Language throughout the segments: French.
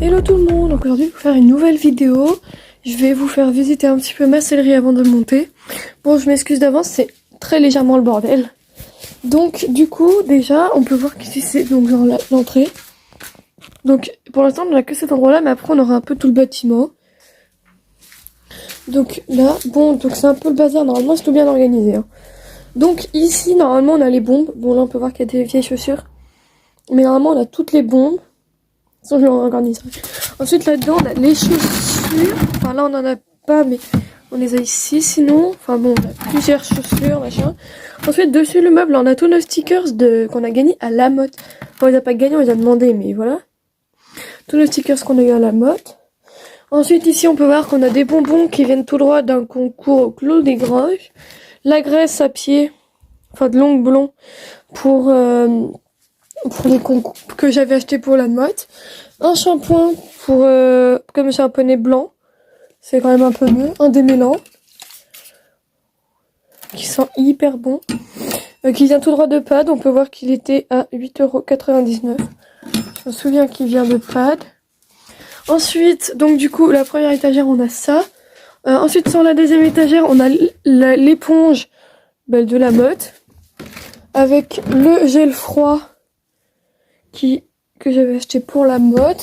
Hello tout le monde, donc aujourd'hui je vais vous faire une nouvelle vidéo. Je vais vous faire visiter un petit peu ma sellerie avant de monter. Bon, je m'excuse d'avance, c'est très légèrement le bordel. Donc du coup déjà on peut voir qu'ici c'est donc genre l'entrée. Donc pour l'instant on n'a que cet endroit là, mais après on aura un peu tout le bâtiment. Donc là, bon, donc c'est un peu le bazar, normalement c'est tout bien organisé. Hein. Donc ici normalement on a les bombes. Bon là on peut voir qu'il y a des vieilles chaussures. Mais normalement on a toutes les bombes. Sinon je l'organiserai. Ensuite là-dedans on a les chaussures. Enfin là on en a pas, mais on les a ici sinon. Enfin bon, on a plusieurs chaussures, machin. Ensuite dessus le meuble on a tous nos stickers qu'on a gagnés à la mode. Enfin on les a pas gagnés, on les a demandés, mais voilà. Tous nos stickers qu'on a eu à la mode. Ensuite ici on peut voir qu'on a des bonbons qui viennent tout droit d'un concours au Clos des Granges. La graisse à pied, enfin de longue blond pour les concours que j'avais acheté pour la mode. Un shampoing pour comme j'ai un poney blanc, c'est quand même un peu mieux. Un démêlant qui sent hyper bon, qui vient tout droit de Pad. On peut voir qu'il était à 8,99 €. Je me souviens qu'il vient de Pad. Ensuite, donc du coup, la première étagère, on a ça. Ensuite, sur la deuxième étagère, on a l'éponge de la mode avec le gel froid que j'avais acheté pour la mode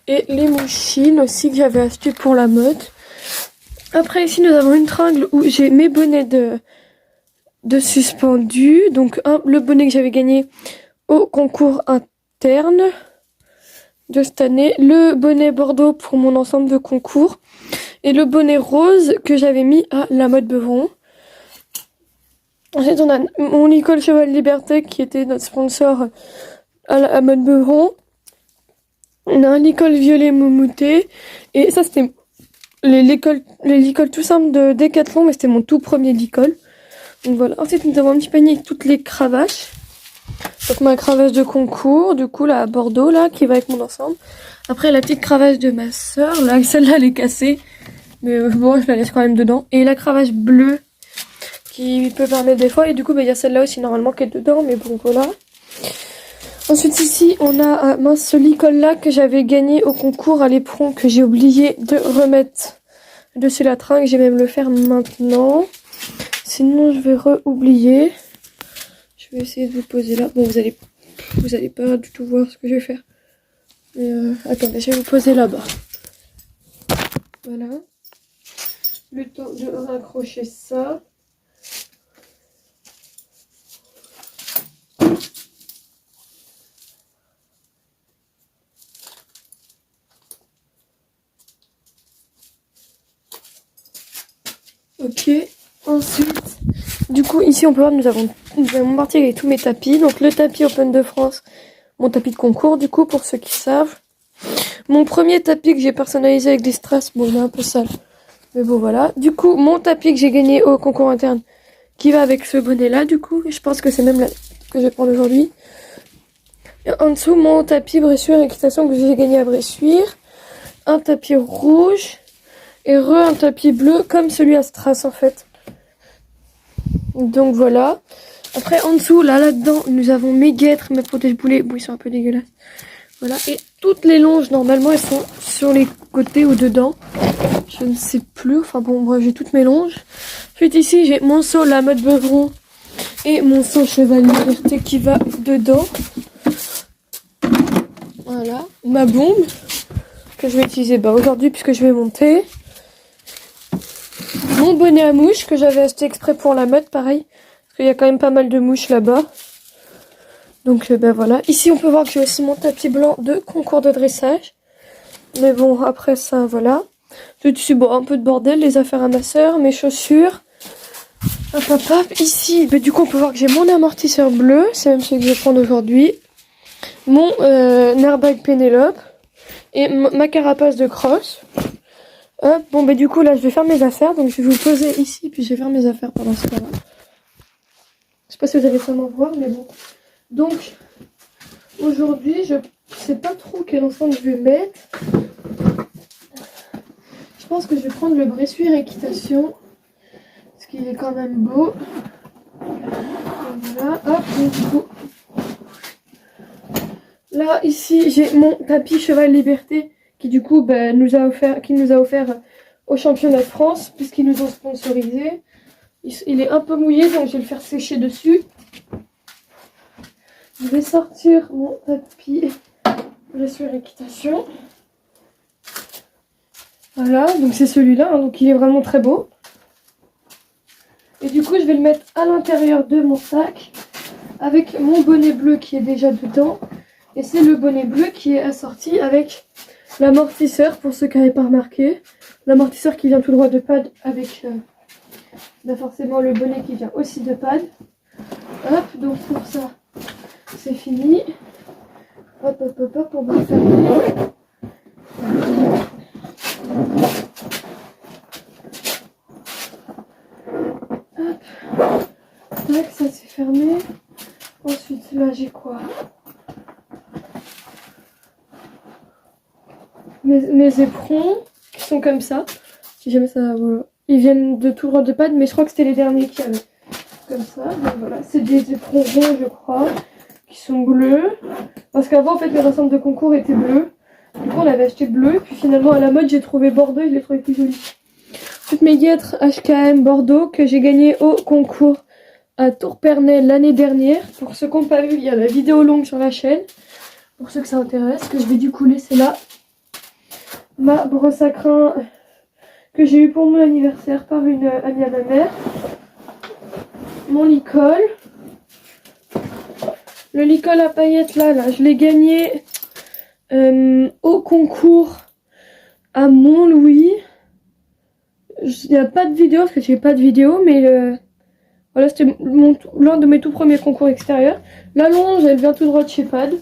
et les mouchines aussi que j'avais acheté pour la mode. Après ici, nous avons une tringle où j'ai mes bonnets de suspendus. Donc le bonnet que j'avais gagné au concours interne de cette année, le bonnet bordeaux pour mon ensemble de concours et le bonnet rose que j'avais mis à la mode Beuvron. Ensuite on a mon Nicole Cheval Liberté qui était notre sponsor à la mode Beuvron. On a un licol violet moumouté et ça c'était les licols tout simples de Decathlon, mais c'était mon tout premier licol. Donc voilà. Ensuite nous avons un petit panier avec toutes les cravaches. Donc ma cravache de concours, du coup là à Bordeaux là, qui va avec mon ensemble. Après la petite cravache de ma soeur, là celle-là elle est cassée, mais bon je la laisse quand même dedans. Et la cravache bleue qui peut permettre des fois, et du coup il y a celle-là aussi normalement qui est dedans, mais bon voilà. Ensuite ici on a ce licol là que j'avais gagné au concours à l'éperon que j'ai oublié de remettre dessus la tringle. J'ai même le faire maintenant, sinon je vais oublier. Je vais essayer de vous poser là. Bon, vous allez pas du tout voir ce que je vais faire. Mais attendez, je vais vous poser là-bas. Voilà. Le temps de raccrocher ça. Ok. Ensuite, du coup, ici on peut voir, nous avons mon parti avec tous mes tapis. Donc le tapis Open de France, mon tapis de concours, du coup, pour ceux qui savent. Mon premier tapis que j'ai personnalisé avec des strass, bon, il est un peu sale. Mais bon, voilà. Du coup, mon tapis que j'ai gagné au concours interne, qui va avec ce bonnet-là, du coup. Je pense que c'est même là que je vais prendre aujourd'hui. Et en dessous, mon tapis Bressuire équitation que j'ai gagné à Bressuire. Un tapis rouge. Et un tapis bleu, comme celui à strass, en fait. Donc voilà. Après en dessous, là-dedans, nous avons mes guêtres, mes protège-boulets. Bon, ils sont un peu dégueulasses. Voilà. Et toutes les longes, normalement, elles sont sur les côtés ou dedans. Je ne sais plus. Enfin bon, bref, j'ai toutes mes longes. Ensuite ici, j'ai mon seau, la mode Beuvron. Et mon seau Cheval Liberté qui va dedans. Voilà. Ma bombe que je vais utiliser aujourd'hui puisque je vais monter. Mon bonnet à mouche que j'avais acheté exprès pour la mode, pareil. Parce qu'il y a quand même pas mal de mouches là-bas. Donc ben voilà. Ici on peut voir que j'ai aussi mon tapis blanc de concours de dressage. Mais bon, après ça, voilà. Tout dessus, bon, un peu de bordel, les affaires à ma soeur, mes chaussures. Hop hop hop. Ici, ben, du coup on peut voir que j'ai mon amortisseur bleu. C'est même celui que je vais prendre aujourd'hui. Mon airbag Pénélope. Et ma carapace de crosse. Hop, bon bah du coup là je vais faire mes affaires, donc je vais vous poser ici puis je vais faire mes affaires pendant ce temps-là. Je sais pas si vous allez vraiment voir, mais bon. Donc aujourd'hui je sais pas trop quel ensemble je vais mettre. Je pense que je vais prendre le Bressuire équitation parce qu'il est quand même beau. Et voilà, hop, donc du coup Là, ici, j'ai mon tapis Cheval Liberté qui du coup nous a offert au championnat de France puisqu'ils nous ont sponsorisé. Il est un peu mouillé donc je vais le faire sécher dessus. Je vais sortir mon tapis Blessure équitation. Voilà, donc c'est celui-là, hein, donc il est vraiment très beau. Et du coup, je vais le mettre à l'intérieur de mon sac avec mon bonnet bleu qui est déjà dedans. Et c'est le bonnet bleu qui est assorti avec l'amortisseur, pour ceux qui n'avaient pas remarqué. L'amortisseur qui vient tout droit de Pad avec forcément le bonnet qui vient aussi de Pad. Hop, donc pour ça, c'est fini. Hop, hop, hop, hop, on va le faire. Hop, tac, ça c'est fermé. Ensuite, là j'ai quoi? Mes éperons qui sont comme ça. Si jamais ça, voilà. Ils viennent de tout droit de Pad, mais je crois que c'était les derniers qui avaient. Comme ça, donc voilà. C'est des éperons ronds, je crois, qui sont bleus. Parce qu'avant, en fait, mes ensembles de concours étaient bleus. Du coup, on avait acheté bleu. Puis finalement, à la mode, j'ai trouvé Bordeaux et je l'ai trouvé plus joli. Toutes mes guêtres HKM Bordeaux que j'ai gagné au concours à Tourpernay l'année dernière. Pour ceux qui n'ont pas vu, il y a la vidéo longue sur la chaîne. Pour ceux que ça intéresse, que je vais du coup laisser là. Ma brosse à crin que j'ai eu pour mon anniversaire par une amie à ma mère. Mon licol. Le licol à paillettes là, je l'ai gagné au concours à Mont-Louis. Il n'y a pas de vidéo parce que j'ai pas de vidéo, mais voilà, c'était l'un de mes tout premiers concours extérieurs. La longe, elle vient tout droit de chez Pad.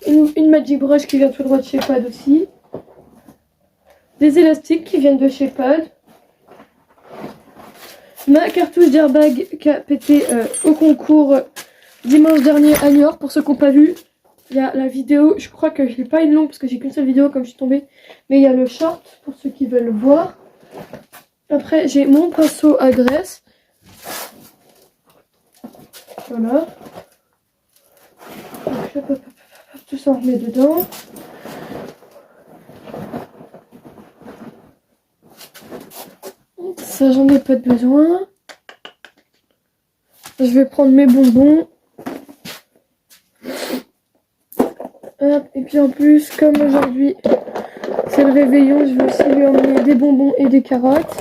Une Magic Brush qui vient tout droit de chez Pad aussi. Des élastiques qui viennent de chez Pad. Ma cartouche d'airbag qui a pété au concours dimanche dernier à Niort. Pour ceux qui n'ont pas vu, il y a la vidéo. Je crois que je n'ai pas une longue parce que j'ai qu'une seule vidéo comme je suis tombée. Mais il y a le short pour ceux qui veulent le voir. Après, j'ai mon pinceau à graisse. Voilà. Donc, hop, hop, hop, hop, tout ça on remet dedans. Ça, j'en ai pas de besoin. Je vais prendre mes bonbons. Hop, et puis en plus, comme aujourd'hui, c'est le réveillon, je vais aussi lui emmener des bonbons et des carottes.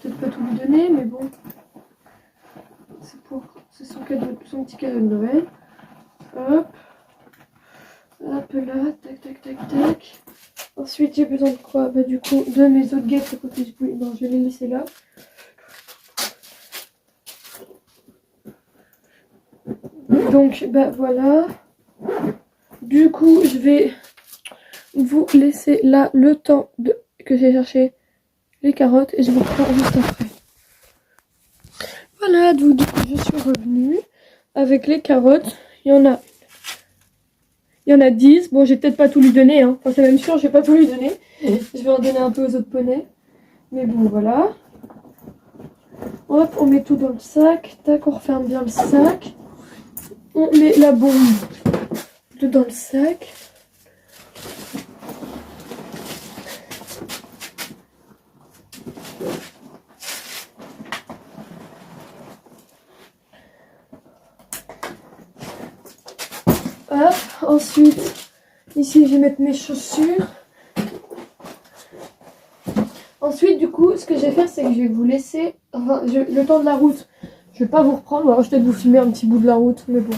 Peut-être pas tout lui donner, mais bon. C'est son petit cadeau de Noël. Hop. Hop là, tac, tac, tac, tac. Ensuite, j'ai besoin de quoi? Bah du coup, de mes autres guêtres à côté du poulet. Non, je vais les laisser là. Donc, bah voilà. Du coup, je vais vous laisser là le temps que j'ai cherché les carottes et je vous reprends juste après. Voilà, donc du coup, je suis revenue avec les carottes. Il y en a 10. Bon, j'ai peut-être pas tout lui donné, hein. Enfin, c'est même sûr, je vais pas tout lui donner. Je vais en donner un peu aux autres poneys. Mais bon, voilà. Hop, on met tout dans le sac. Tac, on referme bien le sac. On met la bombe dans le sac. Hop, ensuite, ici, je vais mettre mes chaussures. Ensuite, du coup, ce que je vais faire, c'est que je vais vous laisser le temps de la route. Je vais pas vous reprendre, ou alors je vais peut-être vous filmer un petit bout de la route, mais bon.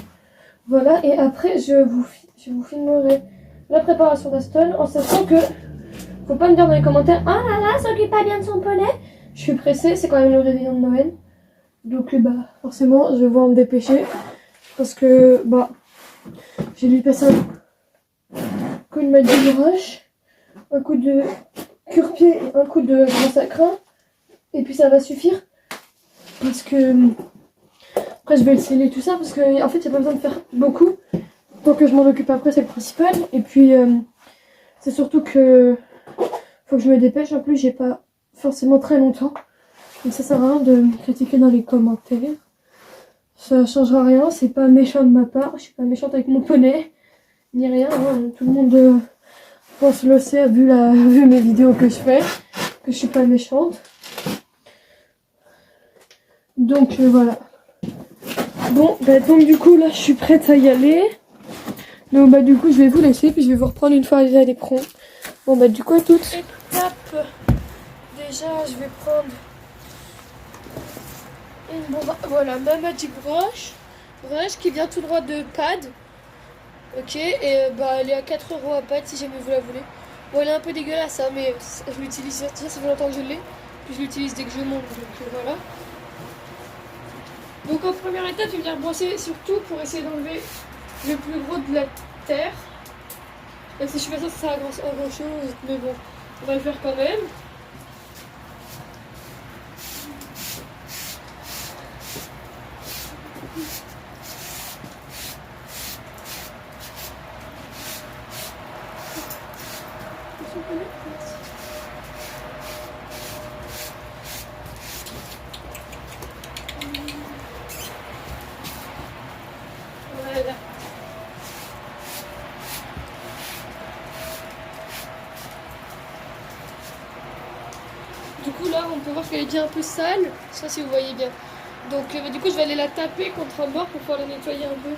Voilà, et après, je vous filmerai la préparation d'Aston, en sachant que, faut pas me dire dans les commentaires, ah là là, ça s'occupe pas bien de son poney. Je suis pressée, c'est quand même le réveillon de Noël. Donc, bah, forcément, je vais voir me dépêcher. Parce que, bah, j'ai lui passé un coup de Magic Brush, un coup de cure-pied, un coup de brosse à crin, et puis ça va suffire. Parce que après je vais le sceller tout ça parce que en fait il n'y a pas besoin de faire beaucoup. Tant que je m'en occupe après, c'est le principal. Et puis c'est surtout que faut que je me dépêche. En plus j'ai pas forcément très longtemps. Donc ça sert à rien de me critiquer dans les commentaires. ça changera rien, c'est pas méchant de ma part, je suis pas méchante avec mon poney, ni rien, hein. Tout le monde pense le sait, vu mes vidéos que je fais, que je suis pas méchante. Donc voilà. Bon, bah, donc du coup là je suis prête à y aller. Donc bah du coup je vais vous laisser, puis je vais vous reprendre une fois arrivée à l'écran. Bon bah du coup à toutes. Étape. Déjà je vais prendre une voilà, ma Magic Brush qui vient tout droit de Pad. Ok, et bah elle est à 4 € à Pad si jamais vous la voulez. Bon elle est un peu dégueulasse hein, mais je l'utilise, ça fait longtemps que je l'ai. Puis je l'utilise dès que je monte, donc voilà. Donc en première étape, je vais venir brosser surtout pour essayer d'enlever le plus gros de la terre. Même si je suis pas sûre que ça sert à grand chose, mais bon, on va le faire quand même. Voilà. Du coup là on peut voir qu'elle est déjà un peu sale, ça si vous voyez bien. Donc du coup je vais aller la taper contre un bord pour pouvoir la nettoyer un peu.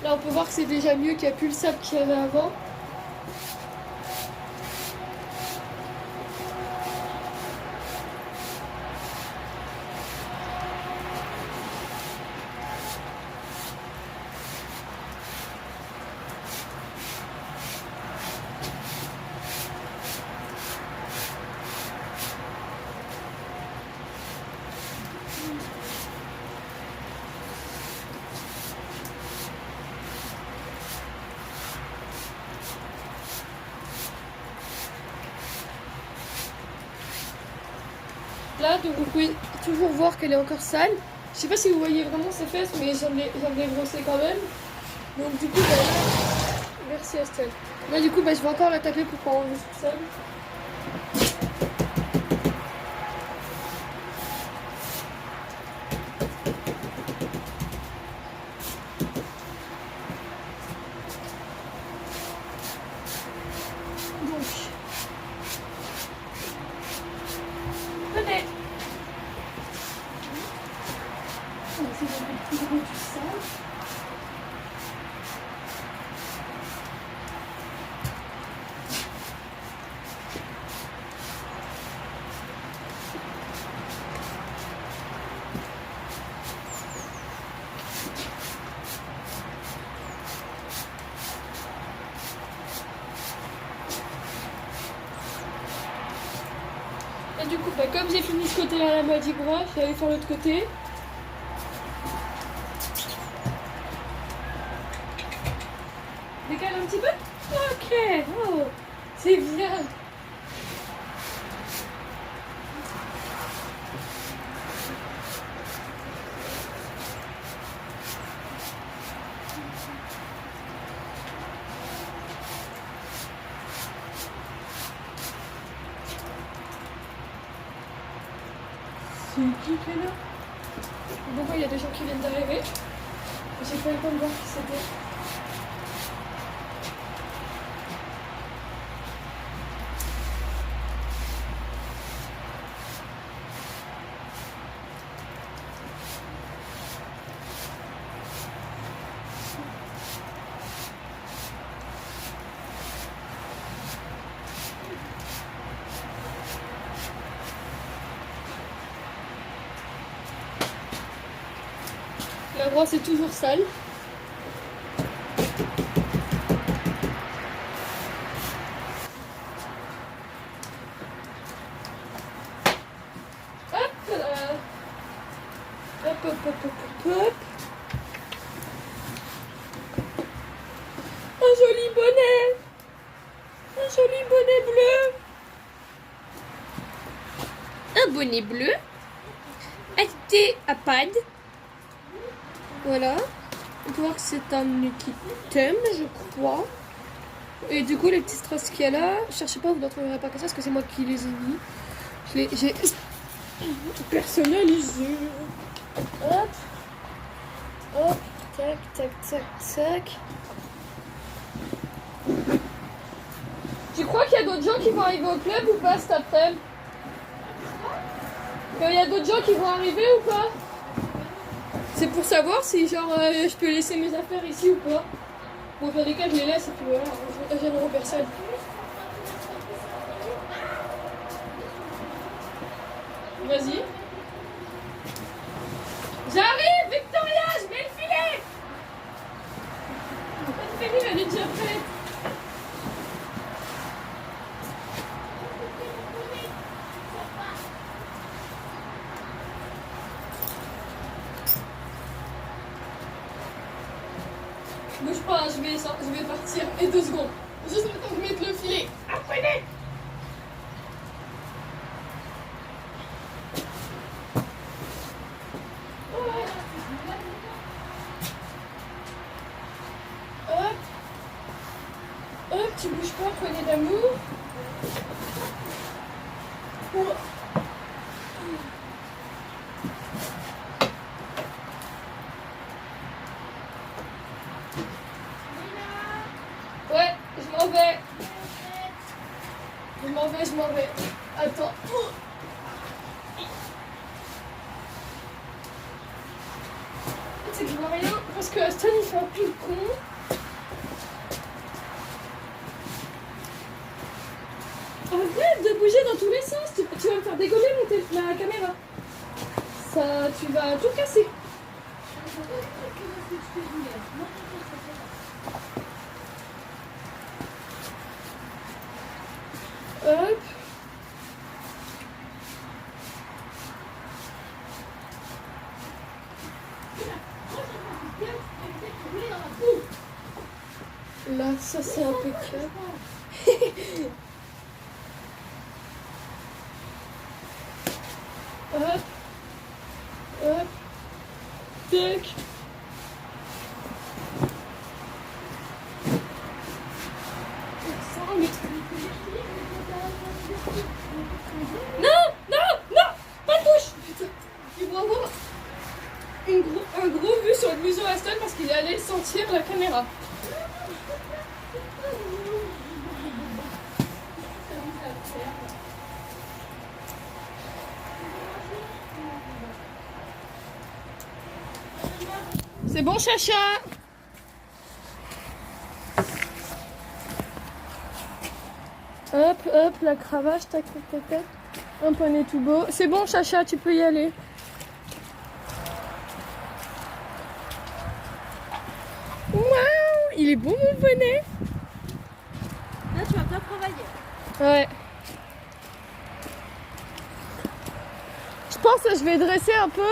Là on peut voir que c'est déjà mieux qu'il n'y a plus le sable qu'il y avait avant. Là, donc vous pouvez toujours voir qu'elle est encore sale. Je sais pas si vous voyez vraiment ses fesses, mais j'en ai brossé quand même. Donc du coup, bah, là, merci Estelle. Là du coup, bah, je vais encore la taper pour pas enlever tout seul. Donc, venez. On va essayer d'enlever le plus gros du sale. Et du coup, bah, comme j'ai fini ce côté-là à la Magic Brush, je vais aller faire l'autre côté. Décale un petit peu. Ok, oh, c'est bien. C'est qui est là? Donc il y a des gens qui viennent d'arriver. J'ai pas eu le temps de voir qui c'était. La brosse est toujours sale. Hop là. Hop, hop, hop, hop, hop, hop. Un joli bonnet. Un joli bonnet bleu. Un bonnet bleu. Acheté à Pad. Voilà. On peut voir que c'est un équithème, je crois. Et du coup, les petits strass qu'il y a là, cherchez pas, vous ne les trouverez pas comme ça parce que c'est moi qui les ai mis. J'ai personnalisé. Hop. Hop. Tac, tac, tac, tac. Tu crois qu'il y a d'autres gens qui vont arriver au club ou pas cet après-midi? Il y a d'autres gens qui vont arriver ou pas? C'est pour savoir si genre je peux laisser mes affaires ici ou pas. Bon, dans les cas, je les laisse et puis voilà, je gênerai personne. Vas-y. J'arrive, Victoria, je mets le filet. La famille, elle est déjà prête. Bouge pas, je vais partir. Et 2 secondes. Juste le temps de mettre le filet. Apprenez. Hop. Hop, tu bouges pas, poignée d'amour. Ouais, je m'en vais. Je m'en vais. Attends. C'est que je vois rien parce que Aston il fait un peu le con. Arrête de bouger dans tous les sens. Tu vas me faire décoller la caméra. Ça, tu vas tout casser. Hop. Là, ça c'est impeccable. Hop. Hop. Tac. Non, non, non, pas de bouche. Putain, ils vont avoir un gros vue sur le museau Aston parce qu'il allait sentir la caméra. C'est bon, Chacha? Hop, hop, la cravache, tac, tac, tac, tac. Un poney tout beau. C'est bon, Chacha, tu peux y aller. Waouh, il est beau mon poney. Là, tu vas bien travailler. Ouais. Je pense que je vais dresser un peu.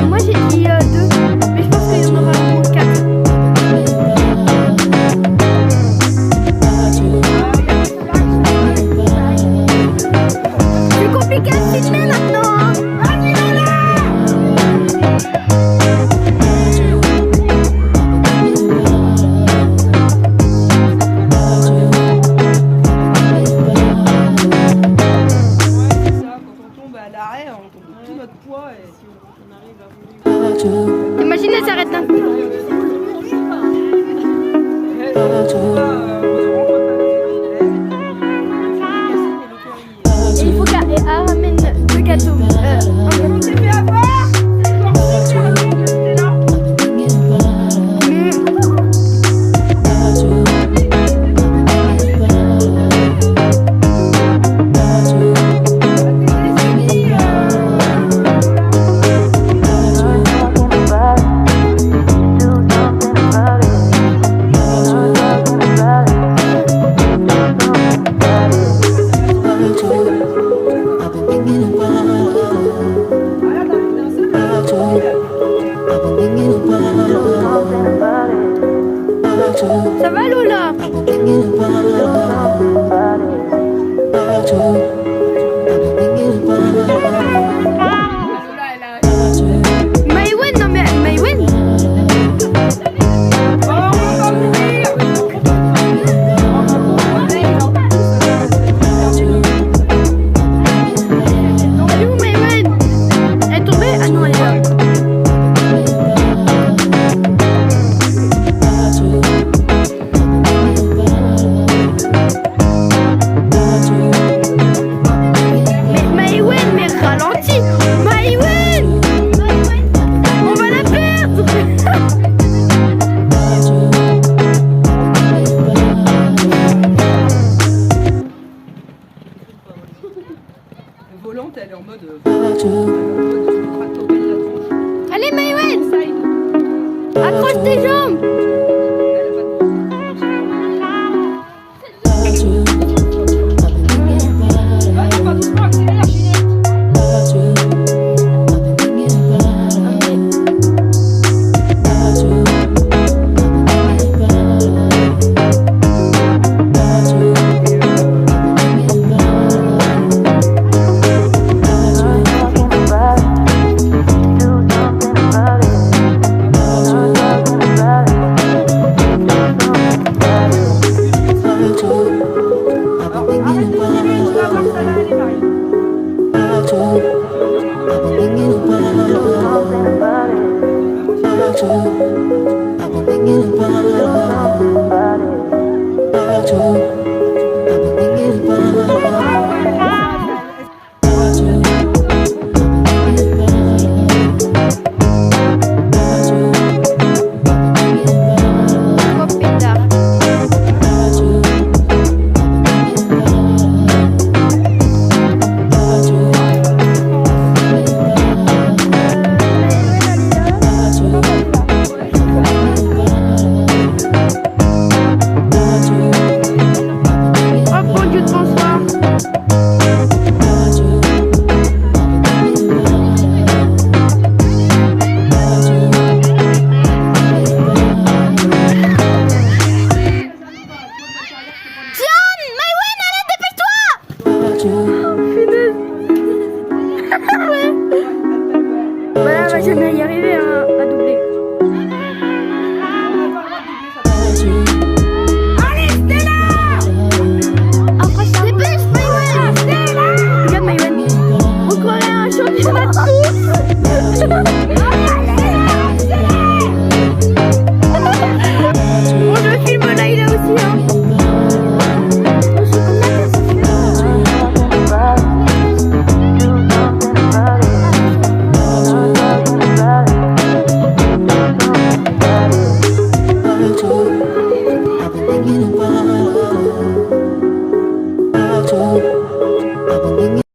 Moi j'ai dit 2, mais je pense Imagine, elle s'arrête d'un coup. Et il faut qu'elle ramène le gâteau. On s'est fait avoir. Ça va Lola? Maïwen, non mais Maïwen. Elle est où Maïwen? Elle est tombée? Ah non, elle est là. Volante, elle est en mode. Allez Maïwen, accroche tes jambes. Voilà, je vais y arriver.